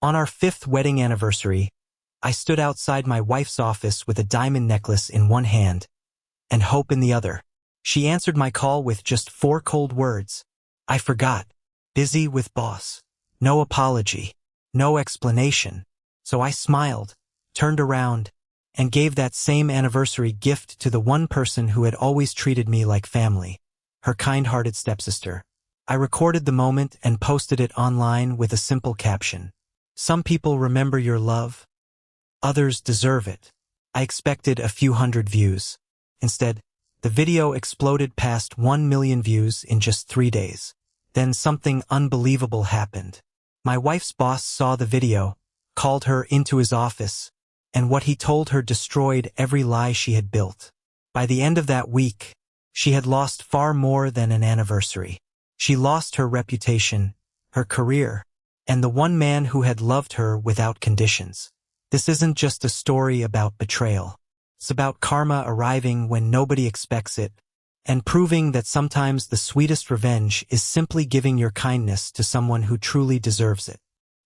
On our 5th wedding anniversary, I stood outside my wife's office with a diamond necklace in one hand and hope in the other. She answered my call with just 4 cold words. I forgot. Busy with boss. No apology. No explanation. So I smiled, turned around, and gave that same anniversary gift to the one person who had always treated me like family, her kind-hearted stepsister. I recorded the moment and posted it online with a simple caption. Some people remember your love. Others deserve it. I expected a few hundred views. Instead, the video exploded past 1 million views in just 3 days. Then something unbelievable happened. My wife's boss saw the video, called her into his office, and what he told her destroyed every lie she had built. By the end of that week, she had lost far more than an anniversary. She lost her reputation, her career, and the one man who had loved her without conditions. This isn't just a story about betrayal. It's about karma arriving when nobody expects it, and proving that sometimes the sweetest revenge is simply giving your kindness to someone who truly deserves it.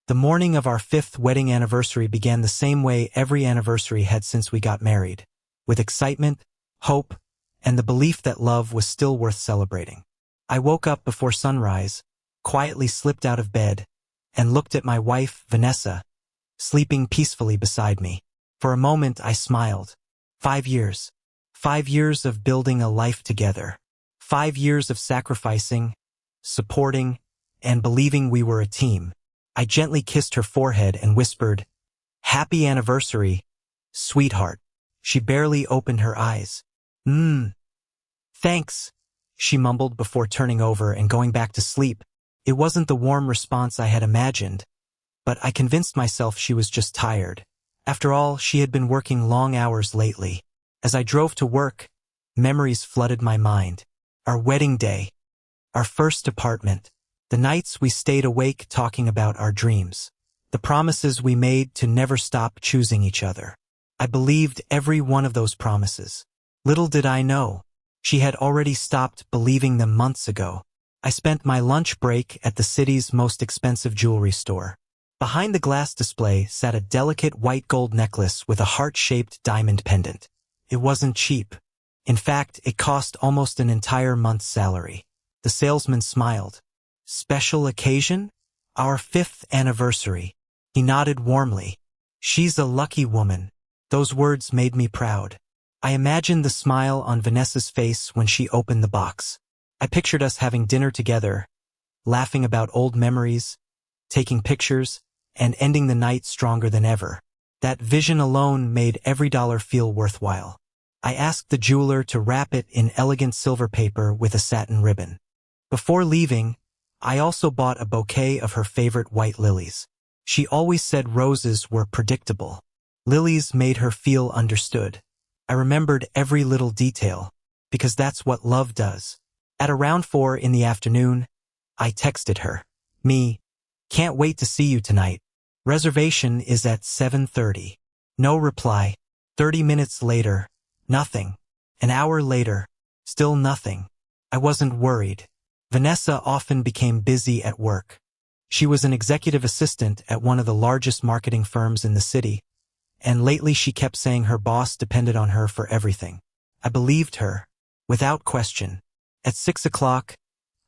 The morning of our 5th wedding anniversary began the same way every anniversary had since we got married, with excitement, hope, and the belief that love was still worth celebrating. I woke up before sunrise, quietly slipped out of bed, and looked at my wife, Vanessa, sleeping peacefully beside me. For a moment I smiled. 5 years. 5 years of building a life together. 5 years of sacrificing, supporting, and believing we were a team. I gently kissed her forehead and whispered, "Happy anniversary, sweetheart." She barely opened her eyes. Thanks," she mumbled before turning over and going back to sleep. It wasn't the warm response I had imagined, but I convinced myself she was just tired. After all, she had been working long hours lately. As I drove to work, memories flooded my mind. Our wedding day, our first apartment, the nights we stayed awake talking about our dreams, the promises we made to never stop choosing each other. I believed every one of those promises. Little did I know, she had already stopped believing them months ago. I spent my lunch break at the city's most expensive jewelry store. Behind the glass display sat a delicate white gold necklace with a heart-shaped diamond pendant. It wasn't cheap. In fact, it cost almost an entire month's salary. The salesman smiled. "Special occasion? Our 5th anniversary." He nodded warmly. "She's a lucky woman." Those words made me proud. I imagined the smile on Vanessa's face when she opened the box. I pictured us having dinner together, laughing about old memories, taking pictures, and ending the night stronger than ever. That vision alone made every dollar feel worthwhile. I asked the jeweler to wrap it in elegant silver paper with a satin ribbon. Before leaving, I also bought a bouquet of her favorite white lilies. She always said roses were predictable. Lilies made her feel understood. I remembered every little detail, because that's what love does. At around 4 in the afternoon, I texted her. "Can't wait to see you tonight. Reservation is at 7:30. No reply. 30 minutes later, nothing. An hour later, still nothing. I wasn't worried. Vanessa often became busy at work. She was an executive assistant at one of the largest marketing firms in the city, and lately she kept saying her boss depended on her for everything. I believed her, without question. At 6 o'clock,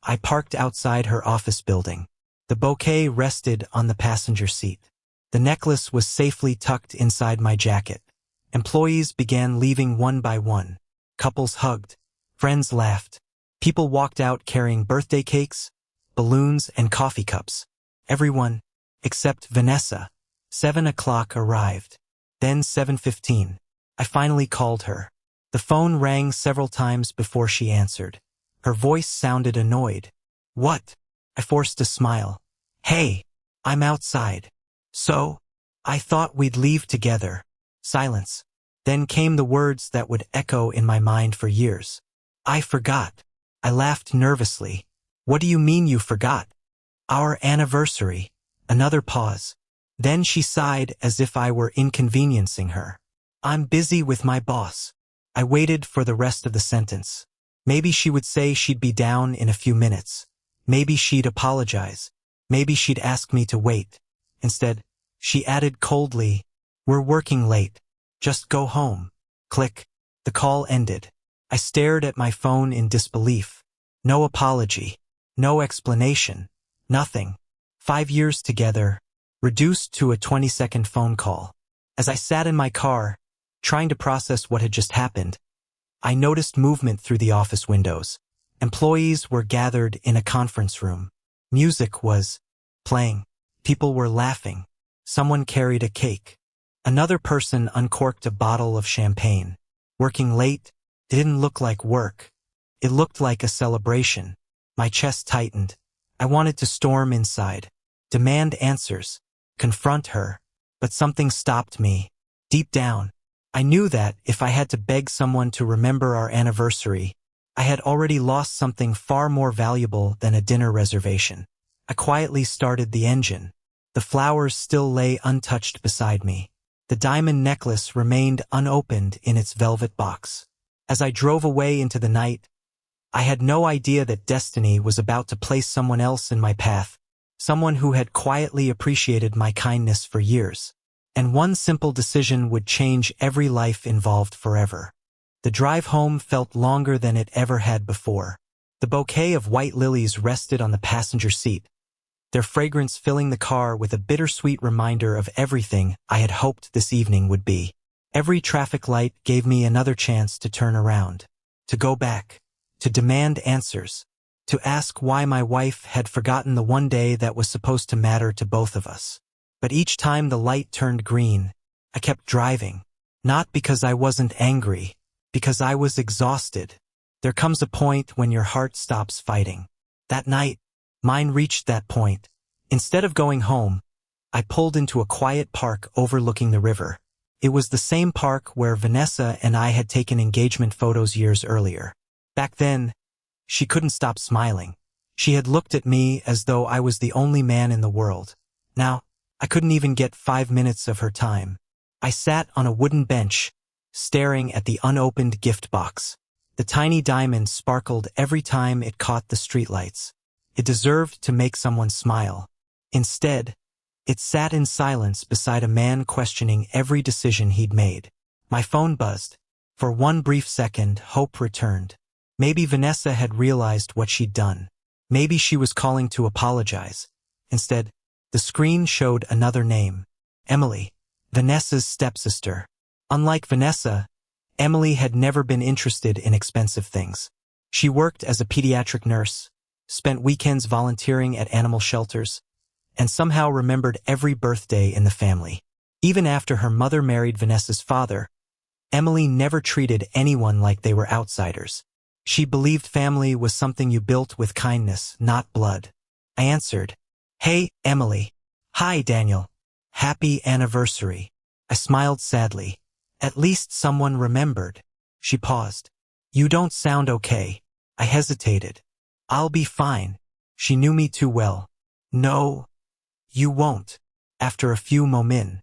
I parked outside her office building. The bouquet rested on the passenger seat. The necklace was safely tucked inside my jacket. Employees began leaving one by one. Couples hugged. Friends laughed. People walked out carrying birthday cakes, balloons, and coffee cups. Everyone, except Vanessa. 7 o'clock arrived. Then 7:15. I finally called her. The phone rang several times before she answered. Her voice sounded annoyed. "What?" I forced a smile. "Hey, I'm outside." "So? I thought we'd leave together." Silence. Then came the words that would echo in my mind for years. "I forgot." I laughed nervously. "What do you mean you forgot?" "Our anniversary." Another pause. Then she sighed as if I were inconveniencing her. "I'm busy with my boss." I waited for the rest of the sentence. Maybe she would say she'd be down in a few minutes. Maybe she'd apologize. Maybe she'd ask me to wait. Instead, She added coldly, "We're working late. Just go home." Click. The call ended. I stared at my phone in disbelief. No apology. No explanation. Nothing. 5 years together, reduced to a 20-second phone call. As I sat in my car, trying to process what had just happened, I noticed movement through the office windows. Employees were gathered in a conference room. Music was playing. People were laughing. Someone carried a cake. Another person uncorked a bottle of champagne. Working late didn't look like work. It looked like a celebration. My chest tightened. I wanted to storm inside, demand answers, confront her, but something stopped me. Deep down, I knew that if I had to beg someone to remember our anniversary, I had already lost something far more valuable than a dinner reservation. I quietly started the engine. The flowers still lay untouched beside me. The diamond necklace remained unopened in its velvet box. As I drove away into the night, I had no idea that destiny was about to place someone else in my path, someone who had quietly appreciated my kindness for years. And one simple decision would change every life involved forever. The drive home felt longer than it ever had before. The bouquet of white lilies rested on the passenger seat, their fragrance filling the car with a bittersweet reminder of everything I had hoped this evening would be. Every traffic light gave me another chance to turn around, to go back, to demand answers, to ask why my wife had forgotten the one day that was supposed to matter to both of us. But each time the light turned green, I kept driving, not because I wasn't angry, because I was exhausted. There comes a point when your heart stops fighting. That night, mine reached that point. Instead of going home, I pulled into a quiet park overlooking the river. It was the same park where Vanessa and I had taken engagement photos years earlier. Back then, she couldn't stop smiling. She had looked at me as though I was the only man in the world. Now, I couldn't even get 5 minutes of her time. I sat on a wooden bench, staring at the unopened gift box. The tiny diamond sparkled every time it caught the streetlights. It deserved to make someone smile. Instead, it sat in silence beside a man questioning every decision he'd made. My phone buzzed. For one brief second, hope returned. Maybe Vanessa had realized what she'd done. Maybe she was calling to apologize. Instead, the screen showed another name. Emily, Vanessa's stepsister. Unlike Vanessa, Emily had never been interested in expensive things. She worked as a pediatric nurse, spent weekends volunteering at animal shelters, and somehow remembered every birthday in the family. Even after her mother married Vanessa's father, Emily never treated anyone like they were outsiders. She believed family was something you built with kindness, not blood. I answered, "Hey, Emily." "Hi, Daniel. Happy anniversary." I smiled sadly. At least someone remembered. She paused. "You don't sound okay." I hesitated. "I'll be fine." She knew me too well. "No, you won't." After a few moments.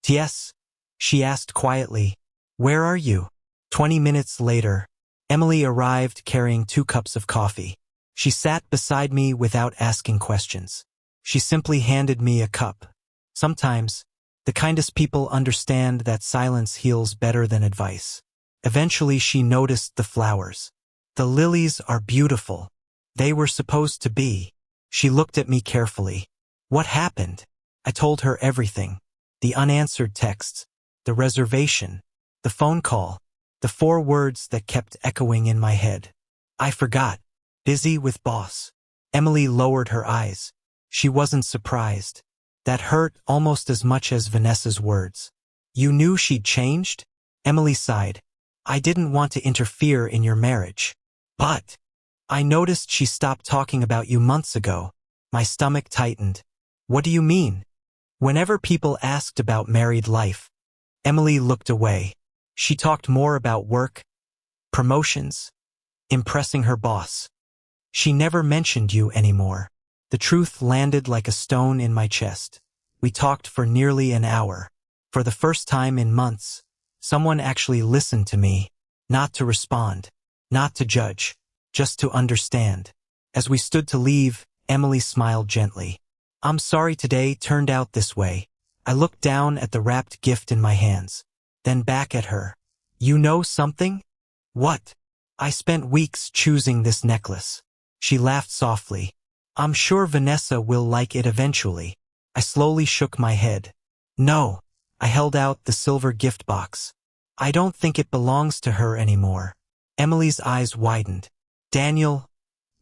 "Yes?" she asked quietly. "Where are you?" 20 minutes later, Emily arrived carrying 2 cups of coffee. She sat beside me without asking questions. She simply handed me a cup. Sometimes, the kindest people understand that silence heals better than advice. Eventually she noticed the flowers. "The lilies are beautiful. They were supposed to be." She looked at me carefully. "What happened?" I told her everything. The unanswered texts, the reservation, the phone call, the 4 words that kept echoing in my head. "I forgot. Busy with boss." Emily lowered her eyes. She wasn't surprised. That hurt almost as much as Vanessa's words. "You knew she'd changed?" Emily sighed. "I didn't want to interfere in your marriage. But I noticed she stopped talking about you months ago." My stomach tightened. "What do you mean?" Whenever people asked about married life, Emily looked away. She talked more about work, promotions, impressing her boss. She never mentioned you anymore. The truth landed like a stone in my chest. We talked for nearly an hour. For the first time in months, someone actually listened to me, not to respond, not to judge, just to understand. As we stood to leave, Emily smiled gently. "I'm sorry today turned out this way. I looked down at the wrapped gift in my hands, then back at her. You know something? What? I spent weeks choosing this necklace. She laughed softly. I'm sure Vanessa will like it eventually. I slowly shook my head. No. I held out the silver gift box. I don't think it belongs to her anymore. Emily's eyes widened. Daniel,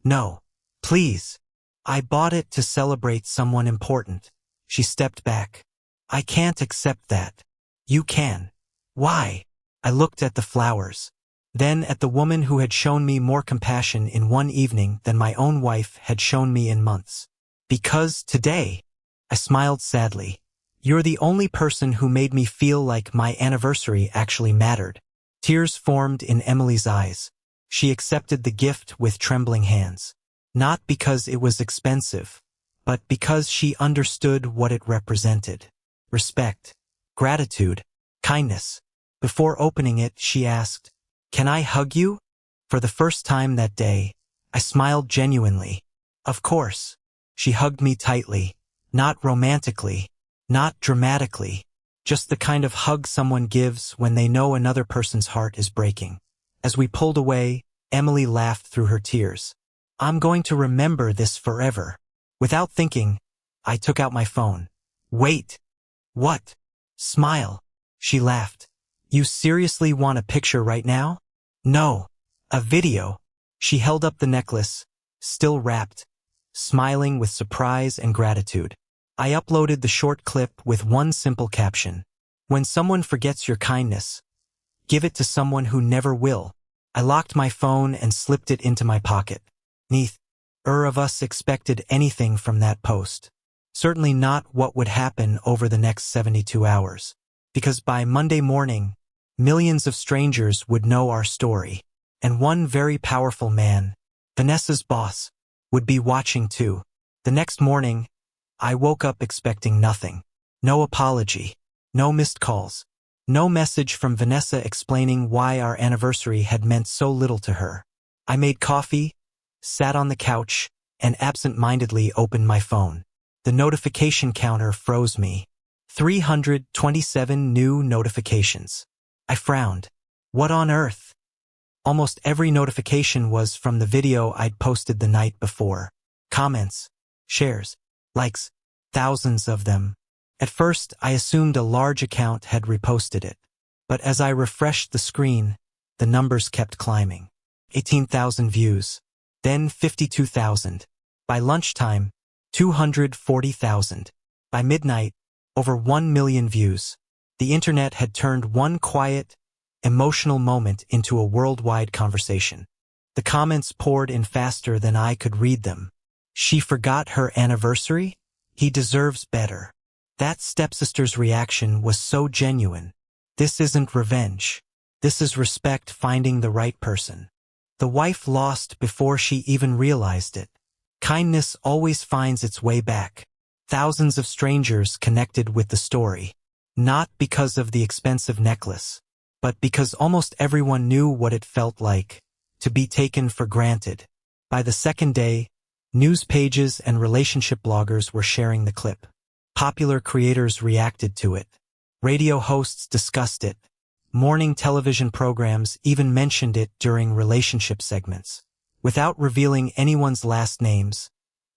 no. Please. I bought it to celebrate someone important. She stepped back. I can't accept that. You can. Why? I looked at the flowers. Then at the woman who had shown me more compassion in one evening than my own wife had shown me in months. Because today, I smiled sadly. You're the only person who made me feel like my anniversary actually mattered. Tears formed in Emily's eyes. She accepted the gift with trembling hands. Not because it was expensive, but because she understood what it represented. Respect, gratitude, kindness. Before opening it, she asked, Can I hug you? For the first time that day, I smiled genuinely. Of course. She hugged me tightly, not romantically, not dramatically, just the kind of hug someone gives when they know another person's heart is breaking. As we pulled away, Emily laughed through her tears. I'm going to remember this forever. Without thinking, I took out my phone. Wait. What? Smile. She laughed. You seriously want a picture right now? No. A video. She held up the necklace, still wrapped, smiling with surprise and gratitude. I uploaded the short clip with one simple caption. When someone forgets your kindness, give it to someone who never will. I locked my phone and slipped it into my pocket. Neither of us expected anything from that post. Certainly not what would happen over the next 72 hours. Because by Monday morning, millions of strangers would know our story. And one very powerful man, Vanessa's boss, would be watching too. The next morning, I woke up expecting nothing. No apology. No missed calls. No message from Vanessa explaining why our anniversary had meant so little to her. I made coffee, sat on the couch, and absent-mindedly opened my phone. The notification counter froze me. 327 new notifications. I frowned. What on earth? Almost every notification was from the video I'd posted the night before. Comments, shares, likes, thousands of them. At first, I assumed a large account had reposted it. But as I refreshed the screen, the numbers kept climbing. 18,000 views. Then 52,000. By lunchtime, 240,000. By midnight, over 1 million views. The internet had turned one quiet, emotional moment into a worldwide conversation. The comments poured in faster than I could read them. She forgot her anniversary? He deserves better. That stepsister's reaction was so genuine. This isn't revenge. This is respect finding the right person. The wife lost before she even realized it. Kindness always finds its way back. Thousands of strangers connected with the story. Not because of the expensive necklace, but because almost everyone knew what it felt like to be taken for granted. By the second day, news pages and relationship bloggers were sharing the clip. Popular creators reacted to it. Radio hosts discussed it. Morning television programs even mentioned it during relationship segments. Without revealing anyone's last names,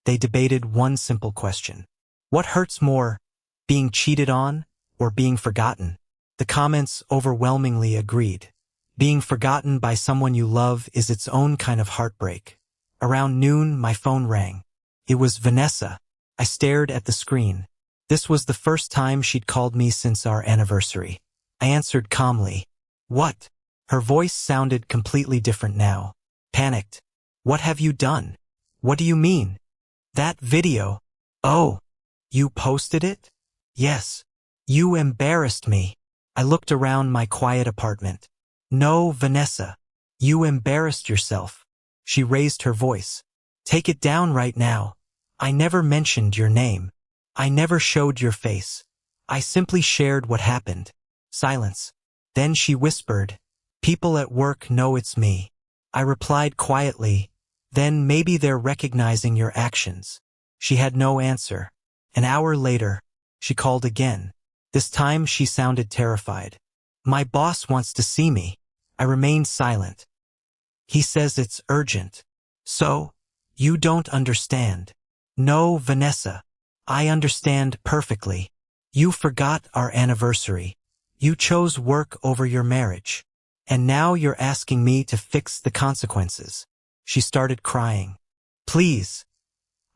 they debated one simple question. What hurts more, being cheated on or being forgotten? The comments overwhelmingly agreed. Being forgotten by someone you love is its own kind of heartbreak. Around noon, my phone rang. It was Vanessa. I stared at the screen. This was the first time she'd called me since our anniversary. I answered calmly. What? Her voice sounded completely different now. Panicked. What have you done? What do you mean? That video. Oh, you posted it? Yes. You embarrassed me. I looked around my quiet apartment. No, Vanessa. You embarrassed yourself. She raised her voice. Take it down right now. I never mentioned your name. I never showed your face. I simply shared what happened. Silence. Then she whispered, People at work know it's me. I replied quietly, Then maybe they're recognizing your actions. She had no answer. An hour later, she called again. This time she sounded terrified. My boss wants to see me. I remained silent. He says it's urgent. So, you don't understand. No, Vanessa. I understand perfectly. You forgot our anniversary. You chose work over your marriage. And now you're asking me to fix the consequences. She started crying. Please.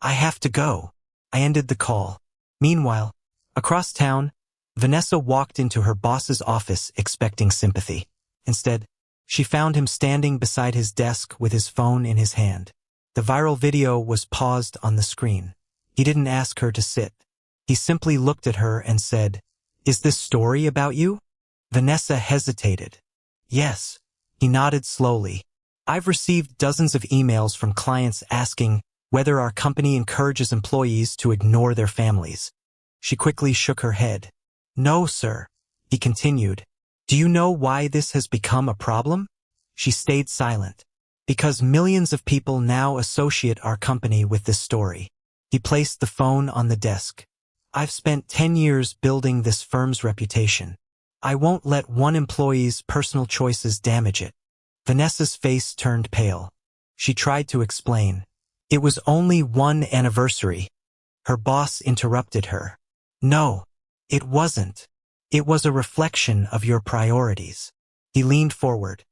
I have to go. I ended the call. Meanwhile, across town, Vanessa walked into her boss's office expecting sympathy. Instead, she found him standing beside his desk with his phone in his hand. The viral video was paused on the screen. He didn't ask her to sit. He simply looked at her and said, "Is this story about you?" Vanessa hesitated. Yes. He nodded slowly. I've received dozens of emails from clients asking whether our company encourages employees to ignore their families. She quickly shook her head. No, sir. He continued. Do you know why this has become a problem? She stayed silent. Because millions of people now associate our company with this story. He placed the phone on the desk. I've spent 10 years building this firm's reputation. I won't let one employee's personal choices damage it. Vanessa's face turned pale. She tried to explain. It was only one anniversary. Her boss interrupted her. No, it wasn't. It was a reflection of your priorities. He leaned forward.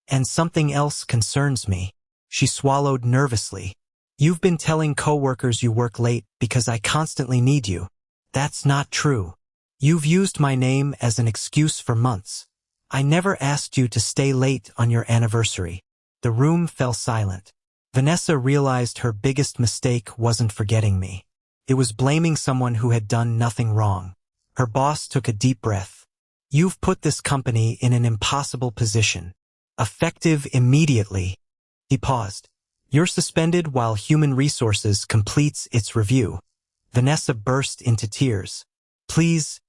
And something else concerns me. She swallowed nervously. You've been telling coworkers you work late because I constantly need you. That's not true. You've used my name as an excuse for months. I never asked you to stay late on your anniversary. The room fell silent. Vanessa realized her biggest mistake wasn't forgetting me. It was blaming someone who had done nothing wrong. Her boss took a deep breath. You've put this company in an impossible position. Effective immediately. He paused. You're suspended while Human Resources completes its review. Vanessa burst into tears. Please,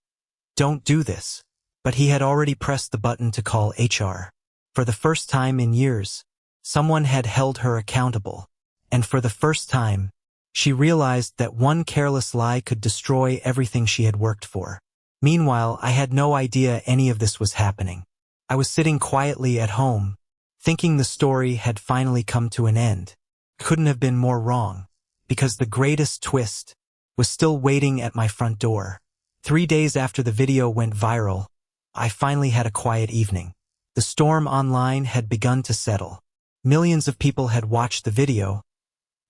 don't do this. But he had already pressed the button to call HR. For the first time in years, someone had held her accountable. And for the first time, she realized that one careless lie could destroy everything she had worked for. Meanwhile, I had no idea any of this was happening. I was sitting quietly at home, thinking the story had finally come to an end. Couldn't have been more wrong, because the greatest twist was still waiting at my front door. 3 days after the video went viral, I finally had a quiet evening. The storm online had begun to settle. Millions of people had watched the video,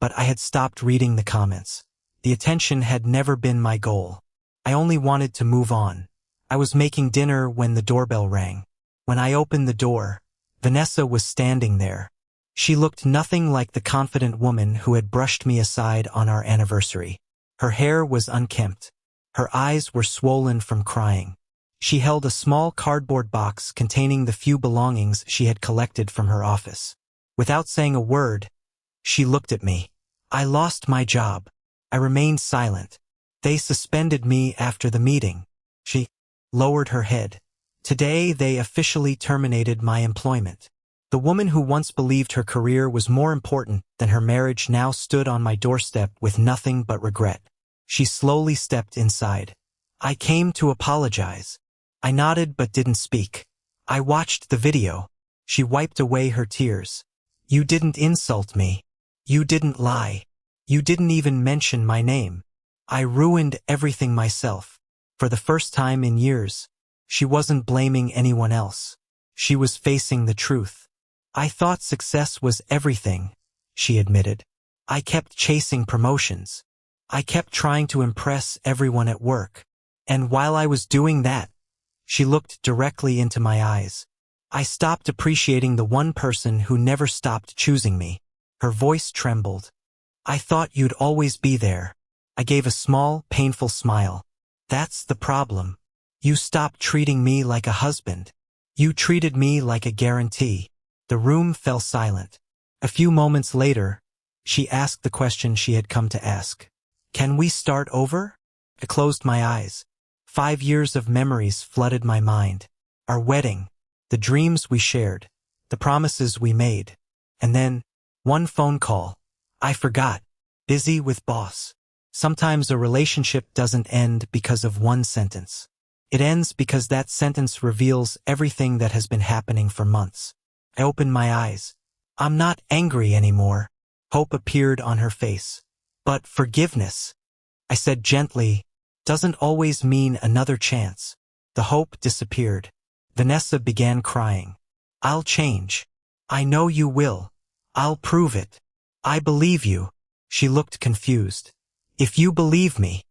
but I had stopped reading the comments. The attention had never been my goal. I only wanted to move on. I was making dinner when the doorbell rang. When I opened the door, Vanessa was standing there. She looked nothing like the confident woman who had brushed me aside on our anniversary. Her hair was unkempt. Her eyes were swollen from crying. She held a small cardboard box containing the few belongings she had collected from her office. Without saying a word, she looked at me. I lost my job. I remained silent. They suspended me after the meeting. She lowered her head. Today they officially terminated my employment. The woman who once believed her career was more important than her marriage now stood on my doorstep with nothing but regret. She slowly stepped inside. I came to apologize. I nodded but didn't speak. I watched the video. She wiped away her tears. You didn't insult me. You didn't lie. You didn't even mention my name. I ruined everything myself. For the first time in years, she wasn't blaming anyone else. She was facing the truth. I thought success was everything, she admitted. I kept chasing promotions. I kept trying to impress everyone at work. And while I was doing that, she looked directly into my eyes. I stopped appreciating the one person who never stopped choosing me. Her voice trembled. I thought you'd always be there. I gave a small, painful smile. That's the problem. You stopped treating me like a husband. You treated me like a guarantee. The room fell silent. A few moments later, she asked the question she had come to ask. Can we start over? I closed my eyes. 5 years of memories flooded my mind. Our wedding, the dreams we shared, the promises we made. And then, one phone call. I forgot. Busy with boss. Sometimes a relationship doesn't end because of one sentence. It ends because that sentence reveals everything that has been happening for months. I opened my eyes. I'm not angry anymore. Hope appeared on her face. But forgiveness, I said gently, doesn't always mean another chance. The hope disappeared. Vanessa began crying. I'll change. I know you will. I'll prove it. I believe you. She looked confused. If you believe me,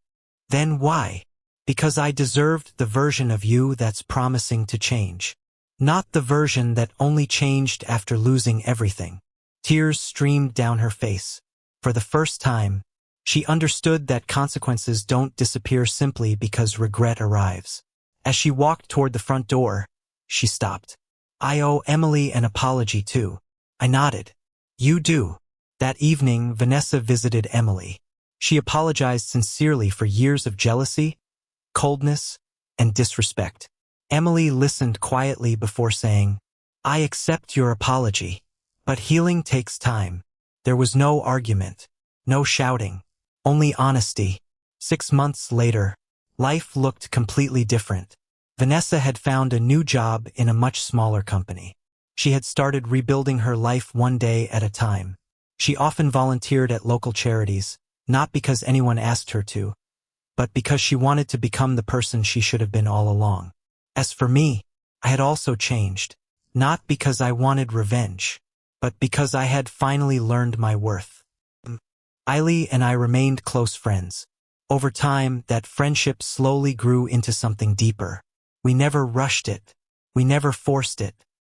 then why? Because I deserved the version of you that's promising to change. Not the version that only changed after losing everything. Tears streamed down her face. For the first time, she understood that consequences don't disappear simply because regret arrives. As she walked toward the front door, she stopped. I owe Emily an apology too. I nodded. You do. That evening, Vanessa visited Emily. She apologized sincerely for years of jealousy, coldness, and disrespect. Emily listened quietly before saying, I accept your apology, but healing takes time. There was no argument, no shouting, only honesty. 6 months later, life looked completely different. Vanessa had found a new job in a much smaller company. She had started rebuilding her life one day at a time. She often volunteered at local charities, not because anyone asked her to, but because she wanted to become the person she should have been all along. As for me, I had also changed, not because I wanted revenge, but because I had finally learned my worth. Eileen and I remained close friends. Over time, that friendship slowly grew into something deeper. We never rushed it. We never forced it.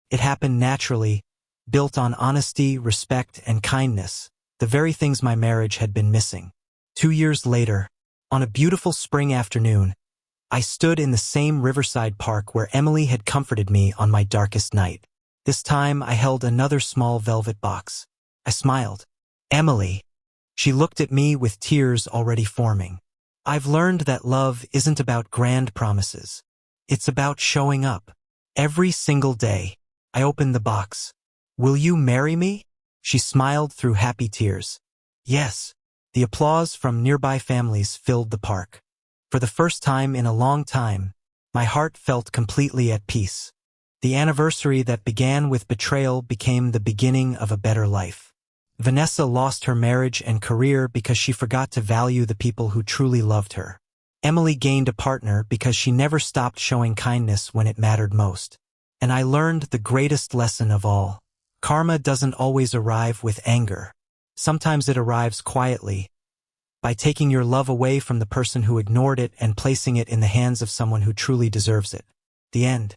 It happened naturally, built on honesty, respect, and kindness, the very things my marriage had been missing. 2 years later, on a beautiful spring afternoon, I stood in the same riverside park where Emily had comforted me on my darkest night. This time I held another small velvet box. I smiled. Emily. She looked at me with tears already forming. I've learned that love isn't about grand promises. It's about showing up. Every single day. I opened the box. Will you marry me? She smiled through happy tears. Yes. The applause from nearby families filled the park. For the first time in a long time, my heart felt completely at peace. The anniversary that began with betrayal became the beginning of a better life. Vanessa lost her marriage and career because she forgot to value the people who truly loved her. Emily gained a partner because she never stopped showing kindness when it mattered most. And I learned the greatest lesson of all. Karma doesn't always arrive with anger. Sometimes it arrives quietly, by taking your love away from the person who ignored it and placing it in the hands of someone who truly deserves it. The end.